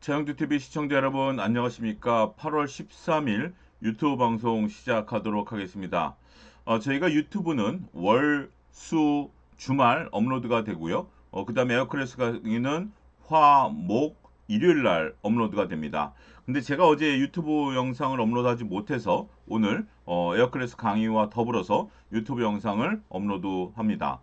차영두TV 시청자 여러분 안녕하십니까? 8월 13일 유튜브 방송 시작하도록 하겠습니다. 저희가 유튜브는 월, 수, 주말 업로드가 되고요. 그 다음에 에어클래스 강의는 화, 목, 일요일 날 업로드가 됩니다. 근데 제가 어제 유튜브 영상을 업로드하지 못해서 오늘 에어클래스 강의와 더불어서 유튜브 영상을 업로드합니다.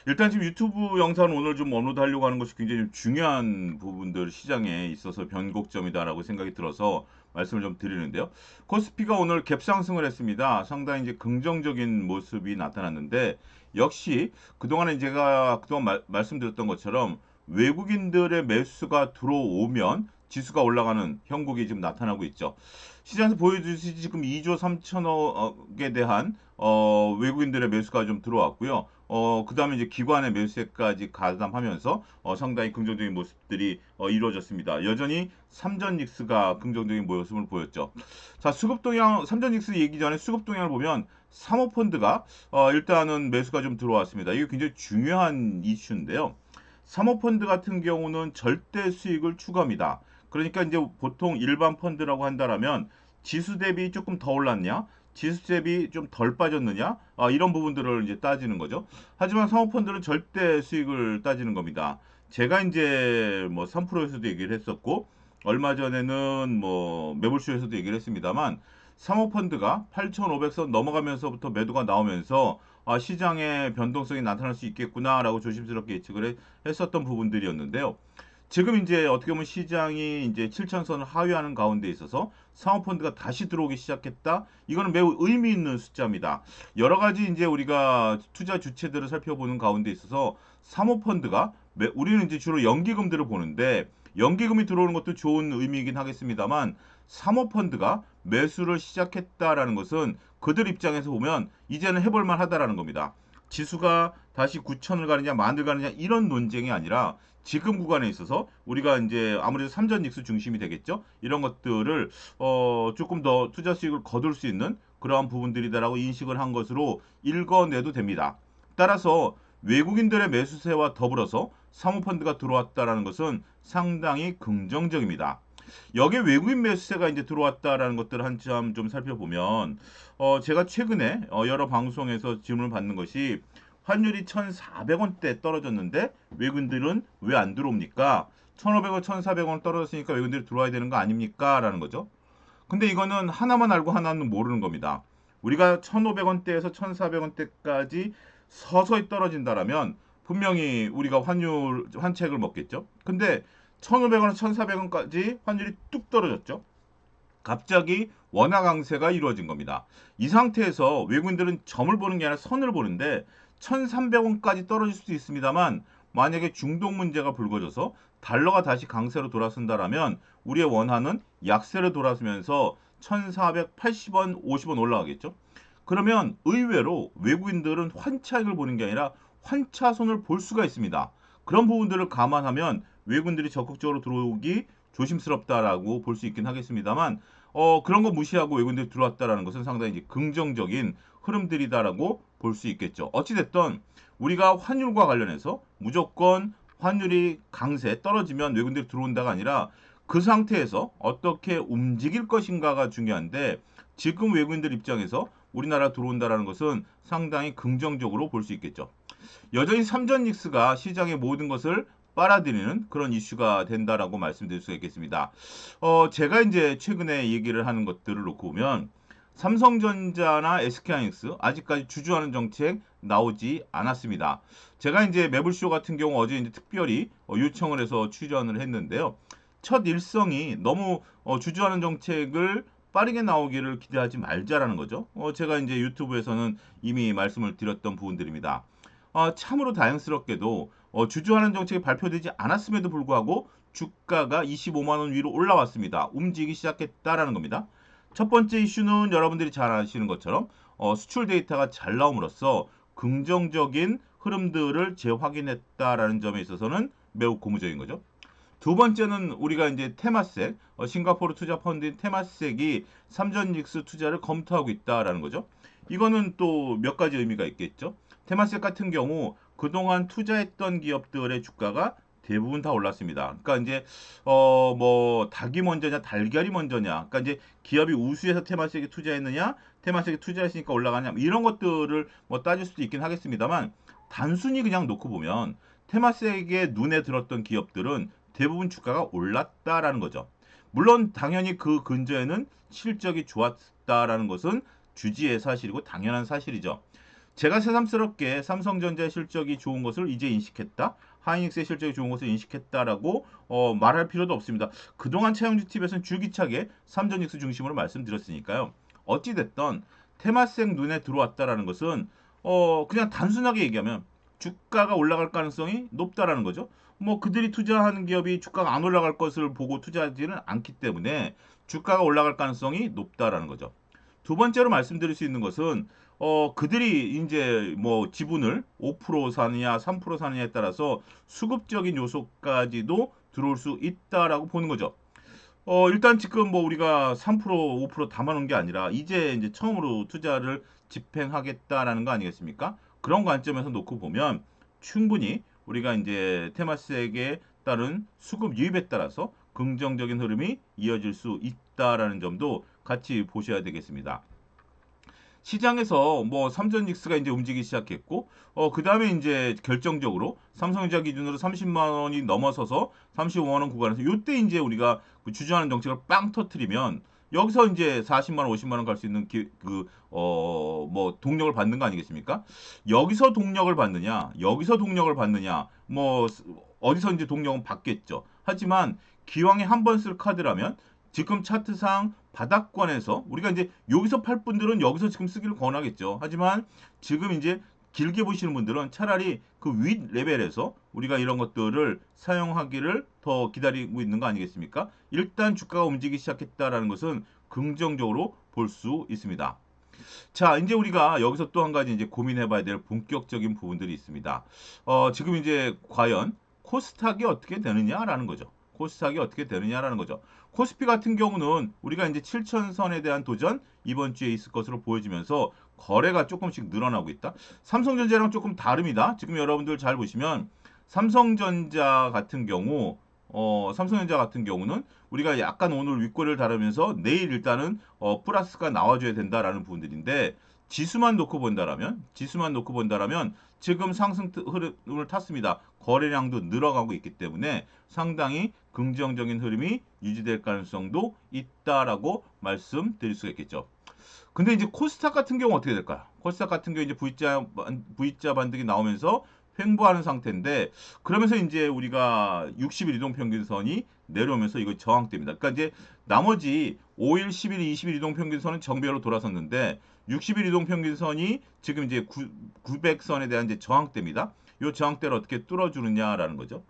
일단 지금 유튜브 영상을 오늘 좀 업로드 하려고 하는 것이 굉장히 좀 중요한 부분들 시장에 있어서 변곡점이다라고 생각이 들어서 말씀을 좀 드리는데요. 코스피가 오늘 갭 상승을 했습니다. 상당히 이제 긍정적인 모습이 나타났는데 역시 그동안에 제가 그동안 말씀드렸던 것처럼 외국인들의 매수가 들어오면 지수가 올라가는 형국이 지금 나타나고 있죠. 시장에서 보여주듯이 지금 2조 3천억에 대한 외국인들의 매수가 좀 들어왔고요. 그 다음에 이제 기관의 매수세까지 가담하면서 상당히 긍정적인 모습들이 이루어졌습니다. 여전히 삼전 닉스가 긍정적인 모습을 보였죠. 자, 수급 동향, 삼전 닉스 얘기 전에 수급 동향을 보면 사모펀드가 일단은 매수가 좀 들어왔습니다. 이게 굉장히 중요한 이슈인데요. 사모펀드 같은 경우는 절대 수익을 추구합니다. 그러니까 이제 보통 일반 펀드라고 한다라면 지수 대비 조금 더 올랐냐? 지수 대비 좀 덜 빠졌느냐? 이런 부분들을 이제 따지는 거죠. 하지만 사모펀드는 절대 수익을 따지는 겁니다. 제가 이제 뭐 3%에서도 얘기를 했었고, 얼마 전에는 뭐 매불쇼에서도 얘기를 했습니다만, 사모펀드가 8,500선 넘어가면서부터 매도가 나오면서 시장의 변동성이 나타날 수 있겠구나라고 조심스럽게 예측을 했었던 부분들이었는데요. 지금 이제 어떻게 보면 시장이 이제 7천선을 하회하는 가운데 있어서 사모펀드가 다시 들어오기 시작했다. 이거는 매우 의미 있는 숫자입니다. 여러 가지 이제 우리가 투자 주체들을 살펴보는 가운데 있어서 사모펀드가 우리는 이제 주로 연기금들을 보는데 연기금이 들어오는 것도 좋은 의미이긴 하겠습니다만 사모펀드가 매수를 시작했다라는 것은 그들 입장에서 보면 이제는 해볼 만하다라는 겁니다. 지수가 다시 9천을 가느냐 만을 가느냐 이런 논쟁이 아니라 지금 구간에 있어서 우리가 이제 아무래도 삼전 닉스 중심이 되겠죠. 이런 것들을 조금 더 투자 수익을 거둘 수 있는 그러한 부분들이다라고 인식을 한 것으로 읽어내도 됩니다. 따라서 외국인들의 매수세와 더불어서 사모펀드가 들어왔다라는 것은 상당히 긍정적입니다. 여기에 외국인 매수세가 이제 들어왔다라는 것들을 한참 좀 살펴보면 제가 최근에 여러 방송에서 질문을 받는 것이 환율이 1,400원대 떨어졌는데 외국인들은 왜 안 들어옵니까? 1,500원, 1,400원 떨어졌으니까 외국인들이 들어와야 되는 거 아닙니까? 라는 거죠. 근데 이거는 하나만 알고 하나는 모르는 겁니다. 우리가 1,500원대에서 1,400원대까지 서서히 떨어진다라면 분명히 우리가 환책을 먹겠죠. 근데 1,500원, 1,400원까지 환율이 뚝 떨어졌죠. 갑자기 원화 강세가 이루어진 겁니다. 이 상태에서 외국인들은 점을 보는 게 아니라 선을 보는데 1,300원까지 떨어질 수도 있습니다만 만약에 중동 문제가 불거져서 달러가 다시 강세로 돌아선다라면 우리의 원화는 약세로 돌아서면서 1,480원, 50원 올라가겠죠. 그러면 의외로 외국인들은 환차익을 보는 게 아니라 환차손을 볼 수가 있습니다. 그런 부분들을 감안하면 외국인들이 적극적으로 들어오기 조심스럽다라고 볼 수 있긴 하겠습니다만 그런 거 무시하고 외국인들이 들어왔다라는 것은 상당히 이제 긍정적인 흐름들이다라고 볼 수 있겠죠. 어찌됐든 우리가 환율과 관련해서 무조건 환율이 강세 떨어지면 외국인들이 들어온다가 아니라 그 상태에서 어떻게 움직일 것인가가 중요한데 지금 외국인들 입장에서 우리나라 들어온다라는 것은 상당히 긍정적으로 볼 수 있겠죠. 여전히 삼전 닉스가 시장의 모든 것을 빨아들이는 그런 이슈가 된다라고 말씀드릴 수가 있겠습니다. 제가 이제 최근에 얘기를 하는 것들을 놓고 보면 삼성전자나 SK하이닉스 아직까지 주주하는 정책 나오지 않았습니다. 제가 이제 매불쇼 같은 경우 어제 이제 특별히 요청을 해서 출연을 했는데요. 첫 일성이 너무 주주하는 정책을 빠르게 나오기를 기대하지 말자라는 거죠. 제가 이제 유튜브에서는 이미 말씀을 드렸던 부분들입니다. 참으로 다행스럽게도 주주하는 정책이 발표되지 않았음에도 불구하고 주가가 25만 원 위로 올라왔습니다. 움직이기 시작했다라는 겁니다. 첫 번째 이슈는 여러분들이 잘 아시는 것처럼 수출 데이터가 잘 나옴으로써 긍정적인 흐름들을 재확인했다라는 점에 있어서는 매우 고무적인 거죠. 두 번째는 우리가 이제 테마색, 싱가포르 투자 펀드인 테마색이 삼전닉스 투자를 검토하고 있다라는 거죠. 이거는 또 몇 가지 의미가 있겠죠. 테마색 같은 경우 그동안 투자했던 기업들의 주가가 대부분 다 올랐습니다. 그러니까 이제 뭐 닭이 먼저냐 달걀이 먼저냐. 그러니까 이제 기업이 우수해서 테마스에 투자했느냐, 테마스에 투자했으니까 올라가냐 이런 것들을 뭐 따질 수도 있긴 하겠습니다만 단순히 그냥 놓고 보면 테마스에게 눈에 들었던 기업들은 대부분 주가가 올랐다라는 거죠. 물론 당연히 그 근저에는 실적이 좋았다라는 것은 주지의 사실이고 당연한 사실이죠. 제가 새삼스럽게 삼성전자의 실적이 좋은 것을 이제 인식했다. 하이닉스의 실적이 좋은 것을 인식했다라고 말할 필요도 없습니다. 그동안 차영주 TV에서는 줄기차게 삼전닉스 중심으로 말씀드렸으니까요. 어찌됐든 테마스의 눈에 들어왔다라는 것은 그냥 단순하게 얘기하면 주가가 올라갈 가능성이 높다라는 거죠. 뭐 그들이 투자하는 기업이 주가가 안 올라갈 것을 보고 투자하지는 않기 때문에 주가가 올라갈 가능성이 높다라는 거죠. 두 번째로 말씀드릴 수 있는 것은 그들이 이제 뭐 지분을 5% 사느냐, 3% 사느냐에 따라서 수급적인 요소까지도 들어올 수 있다라고 보는 거죠. 일단 지금 뭐 우리가 3%, 5% 담아놓은 게 아니라 이제 처음으로 투자를 집행하겠다라는 거 아니겠습니까? 그런 관점에서 놓고 보면 충분히 우리가 이제 테마스에게 따른 수급 유입에 따라서 긍정적인 흐름이 이어질 수 있다라는 점도 같이 보셔야 되겠습니다. 시장에서 뭐 삼전닉스가 이제 움직이기 시작했고, 그 다음에 이제 결정적으로 삼성전자 기준으로 30만 원이 넘어서서 35만 원 구간에서 요때 이제 우리가 그 주저하는 정책을 빵 터트리면 여기서 이제 40만 원, 50만 원 갈 수 있는 뭐 동력을 받는 거 아니겠습니까? 여기서 동력을 받느냐, 여기서 동력을 받느냐, 뭐 어디서 이제 동력은 받겠죠. 하지만 기왕에 한 번 쓸 카드라면 지금 차트상 바닥권에서 우리가 이제 여기서 팔 분들은 여기서 지금 쓰기를 권하겠죠. 하지만 지금 이제 길게 보시는 분들은 차라리 그 윗 레벨에서 우리가 이런 것들을 사용하기를 더 기다리고 있는 거 아니겠습니까? 일단 주가가 움직이기 시작했다라는 것은 긍정적으로 볼 수 있습니다. 자, 이제 우리가 여기서 또 한 가지 이제 고민해봐야 될 본격적인 부분들이 있습니다. 지금 이제 과연 코스닥이 어떻게 되느냐라는 거죠. 코스닥이 어떻게 되느냐라는 거죠. 코스피 같은 경우는 우리가 이제 7천선에 대한 도전 이번 주에 있을 것으로 보여지면서 거래가 조금씩 늘어나고 있다. 삼성전자랑 조금 다릅니다. 지금 여러분들 잘 보시면 삼성전자 같은 경우는 우리가 약간 오늘 윗꼬리를 다루면서 내일 일단은 플러스가 나와줘야 된다라는 부분들인데 지수만 놓고 본다라면 지금 상승 흐름을 탔습니다. 거래량도 늘어가고 있기 때문에 상당히 긍정적인 흐름이 유지될 가능성도 있다라고 말씀드릴 수가 있겠죠. 근데 이제 코스닥 같은 경우 어떻게 될까요? 코스닥 같은 경우 이제 V자 반등이 나오면서 횡보하는 상태인데 그러면서 이제 우리가 60일 이동 평균선이 내려오면서 이거 저항대입니다. 그러니까 이제 나머지 5일, 10일, 20일 이동 평균선은 정배로 돌아섰는데 60일 이동 평균선이 지금 이제 900선에 대한 이제 저항대입니다. 이 저항대를 어떻게 뚫어주느냐라는 거죠.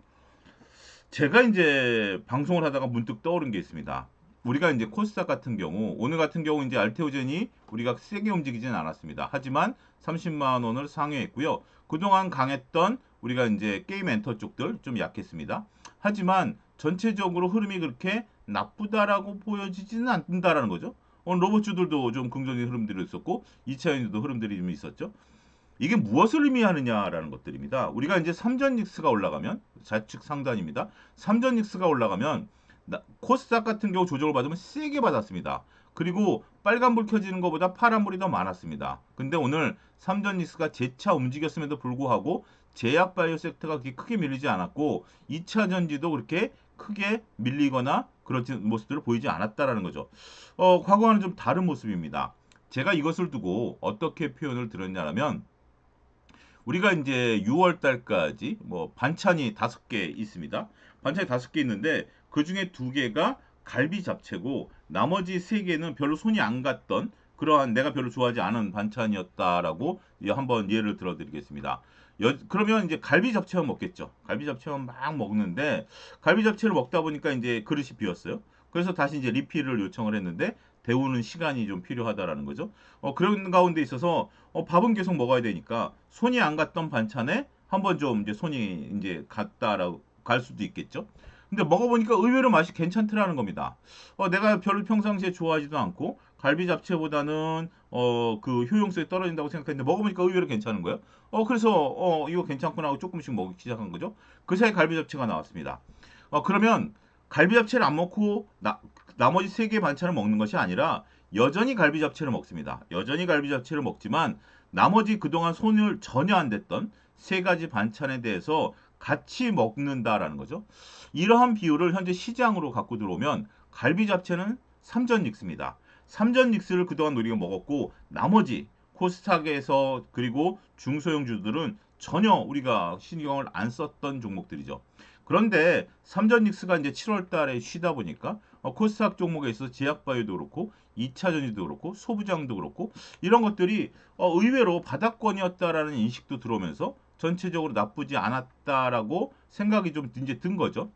제가 이제 방송을 하다가 문득 떠오른 게 있습니다. 우리가 이제 코스닥 같은 경우, 오늘 같은 경우 이제 알테오젠이 우리가 세게 움직이진 않았습니다. 하지만 30만 원을 상회했고요. 그동안 강했던 우리가 이제 게임 엔터 쪽들 좀 약했습니다. 하지만 전체적으로 흐름이 그렇게 나쁘다라고 보여지지는 않는다라는 거죠. 오늘 로봇주들도 좀 긍정적인 흐름들이 있었고, 2차전지도 흐름들이 좀 있었죠. 이게 무엇을 의미하느냐라는 것들입니다. 우리가 이제 삼전닉스가 올라가면 좌측 상단입니다. 삼전닉스가 올라가면 코스닥 같은 경우 조정을 받으면 세게 받았습니다. 그리고 빨간불 켜지는 것보다 파란불이 더 많았습니다. 근데 오늘 삼전닉스가 재차 움직였음에도 불구하고 제약바이오 섹터가 그렇게 크게 밀리지 않았고 2차 전지도 그렇게 크게 밀리거나 그런 모습들을 보이지 않았다라는 거죠. 과거와는 좀 다른 모습입니다. 제가 이것을 두고 어떻게 표현을 드렸냐면 우리가 이제 6월 달까지 뭐 반찬이 5개 있습니다. 반찬이 5개 있는데 그 중에 2개가 갈비 잡채고 나머지 3개는 별로 손이 안 갔던 그러한 내가 별로 좋아하지 않은 반찬이었다라고 한번 예를 들어 드리겠습니다. 그러면 이제 갈비 잡채만 먹겠죠. 갈비 잡채만 막 먹는데 갈비 잡채를 먹다 보니까 이제 그릇이 비었어요. 그래서 다시 이제 리필을 요청을 했는데 데우는 시간이 좀 필요하다라는 거죠. 그런 가운데 있어서 밥은 계속 먹어야 되니까 손이 안 갔던 반찬에 한번 좀 이제 손이 이제 갔다라고 갈 수도 있겠죠. 근데 먹어보니까 의외로 맛이 괜찮더라는 겁니다. 내가 별로 평상시에 좋아하지도 않고 갈비 잡채보다는 그 효용성이 떨어진다고 생각했는데 먹어보니까 의외로 괜찮은 거예요. 그래서 이거 괜찮구나 하고 조금씩 먹기 시작한 거죠. 그 사이 갈비 잡채가 나왔습니다. 그러면 갈비 잡채를 안 먹고 나머지 세 개 반찬을 먹는 것이 아니라 여전히 갈비 잡채를 먹습니다. 여전히 갈비 잡채를 먹지만 나머지 그동안 손을 전혀 안 댔던 세 가지 반찬에 대해서 같이 먹는다라는 거죠. 이러한 비율을 현재 시장으로 갖고 들어오면 갈비 잡채는 3전 닉스입니다. 3전 닉스를 그동안 우리가 먹었고 나머지 코스닥에서 그리고 중소형주들은 전혀 우리가 신경을 안 썼던 종목들이죠. 그런데 삼전 닉스가 이제 7월 달에 쉬다 보니까 코스닥 종목에 있어서 제약바이오도 그렇고 2차전지도 그렇고 소부장도 그렇고 이런 것들이 의외로 바닥권이었다라는 인식도 들어오면서 전체적으로 나쁘지 않았다라고 생각이 좀 이제 든 거죠.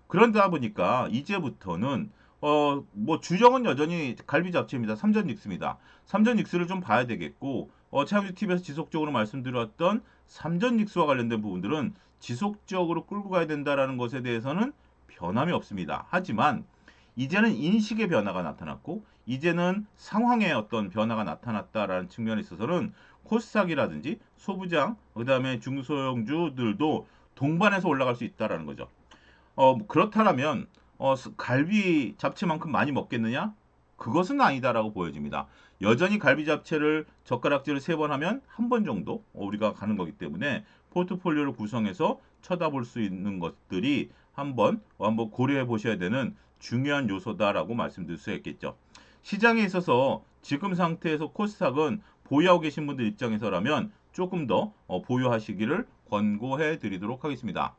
그러다 보니까 이제부터는 뭐 주정은 여전히 갈비 잡채입니다. 삼전 닉스입니다. 삼전 닉스를 좀 봐야 되겠고 차영주 TV에서 지속적으로 말씀드렸던 삼전 닉스와 관련된 부분들은 지속적으로 끌고 가야 된다라는 것에 대해서는 변함이 없습니다. 하지만 이제는 인식의 변화가 나타났고 이제는 상황의 어떤 변화가 나타났다라는 측면에 있어서는 코스닥이라든지 소부장 그다음에 중소형주들도 동반해서 올라갈 수 있다라는 거죠. 그렇다면 갈비 잡채만큼 많이 먹겠느냐? 그것은 아니다라고 보여집니다. 여전히 갈비 잡채를 젓가락질을 3번 하면 한 번 정도 우리가 가는 거기 때문에 포트폴리오를 구성해서 쳐다볼 수 있는 것들이 한번 고려해 보셔야 되는 중요한 요소다라고 말씀드릴 수 있겠죠. 시장에 있어서 지금 상태에서 코스닥은 보유하고 계신 분들 입장에서라면 조금 더 보유하시기를 권고해 드리도록 하겠습니다.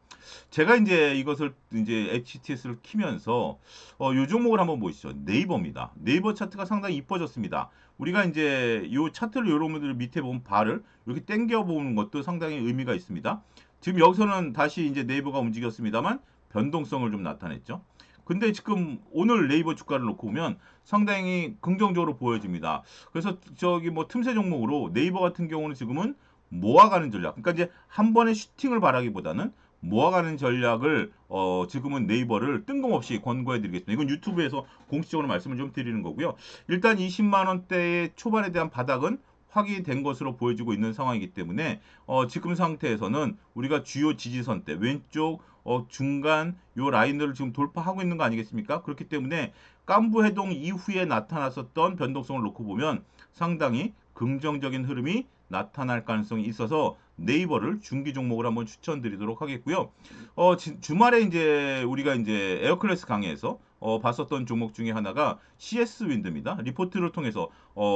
제가 이제 이것을 이제 HTS를 키면서 요 종목을 한번 보시죠. 네이버입니다. 네이버 차트가 상당히 이뻐졌습니다. 우리가 이제 요 차트를 여러분들 밑에 보면 발을 이렇게 당겨 보는 것도 상당히 의미가 있습니다. 지금 여기서는 다시 이제 네이버가 움직였습니다만 변동성을 좀 나타냈죠. 근데 지금 오늘 네이버 주가를 놓고 보면 상당히 긍정적으로 보여집니다. 그래서 저기 뭐 틈새 종목으로 네이버 같은 경우는 지금은 모아가는 전략. 그러니까 이제 한 번에 슈팅을 바라기보다는 모아가는 전략을 지금은 네이버를 뜬금없이 권고해 드리겠습니다. 이건 유튜브에서 공식적으로 말씀을 좀 드리는 거고요. 일단 20만 원대의 초반에 대한 바닥은 확인된 것으로 보여지고 있는 상황이기 때문에 지금 상태에서는 우리가 주요 지지선대 왼쪽 중간 요 라인들을 지금 돌파하고 있는 거 아니겠습니까? 그렇기 때문에 깐부 해동 이후에 나타났었던 변동성을 놓고 보면 상당히 긍정적인 흐름이 나타날 가능성이 있어서 네이버를 중기 종목을 한번 추천드리도록 하겠고요. 주말에 이제 우리가 이제 에어클래스 강의에서 봤었던 종목 중에 하나가 CS 윈드입니다. 리포트를 통해서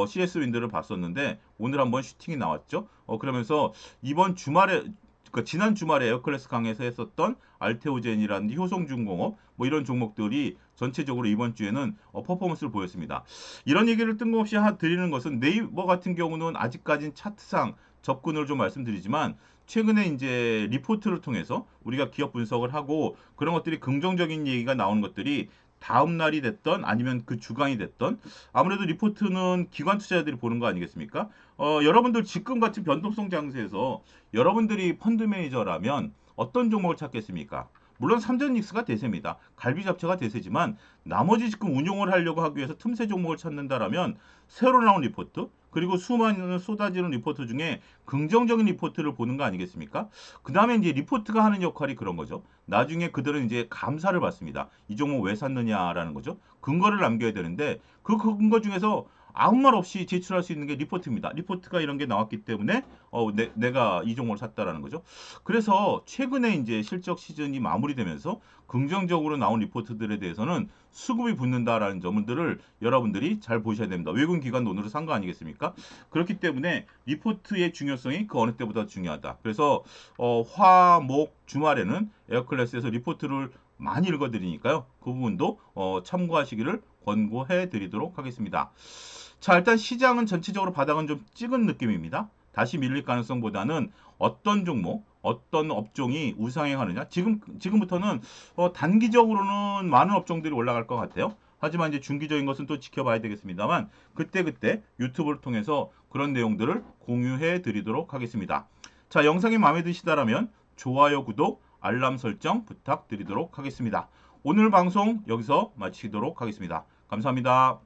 CS 윈드를 봤었는데 오늘 한번 슈팅이 나왔죠. 그러면서 이번 주말에 그러니까 지난 주말에 에어클래스 강에서 했었던 알테오젠이라든지 효성중공업 뭐 이런 종목들이 전체적으로 이번 주에는 퍼포먼스를 보였습니다. 이런 얘기를 뜬금없이 드리는 것은 네이버 같은 경우는 아직까지는 차트상 접근을 좀 말씀드리지만 최근에 이제 리포트를 통해서 우리가 기업 분석을 하고 그런 것들이 긍정적인 얘기가 나오는 것들이 다음 날이 됐던 아니면 그 주간이 됐던 아무래도 리포트는 기관 투자자들이 보는 거 아니겠습니까? 여러분들 지금 같은 변동성 장세에서 여러분들이 펀드 매니저라면 어떤 종목을 찾겠습니까? 물론 삼전 닉스가 대세입니다. 갈비 잡채가 대세지만 나머지 지금 운용을 하려고 하기 위해서 틈새 종목을 찾는다라면 새로 나온 리포트 그리고 수많은 쏟아지는 리포트 중에 긍정적인 리포트를 보는 거 아니겠습니까? 그 다음에 이제 리포트가 하는 역할이 그런 거죠. 나중에 그들은 이제 감사를 받습니다. 이 종목 왜 샀느냐라는 거죠. 근거를 남겨야 되는데 그 근거 중에서 아무 말 없이 제출할 수 있는 게 리포트입니다. 리포트가 이런 게 나왔기 때문에 내가 이 종목을 샀다라는 거죠. 그래서 최근에 이제 실적 시즌이 마무리되면서 긍정적으로 나온 리포트들에 대해서는 수급이 붙는다라는 점들을 여러분들이 잘 보셔야 됩니다. 외국인 기관도 오늘은 산 거 아니겠습니까? 그렇기 때문에 리포트의 중요성이 그 어느 때보다 중요하다. 그래서 화, 목, 주말에는 에어클래스에서 리포트를 많이 읽어드리니까요. 그 부분도 참고하시기를 권고해 드리도록 하겠습니다. 자, 일단 시장은 전체적으로 바닥은 좀 찍은 느낌입니다. 다시 밀릴 가능성보다는 어떤 종목, 어떤 업종이 우상향하느냐. 지금부터는 단기적으로는 많은 업종들이 올라갈 것 같아요. 하지만 이제 중기적인 것은 또 지켜봐야 되겠습니다만 그때그때 유튜브를 통해서 그런 내용들을 공유해 드리도록 하겠습니다. 자, 영상이 마음에 드시다라면 좋아요, 구독, 알람 설정 부탁드리도록 하겠습니다. 오늘 방송 여기서 마치도록 하겠습니다. 감사합니다.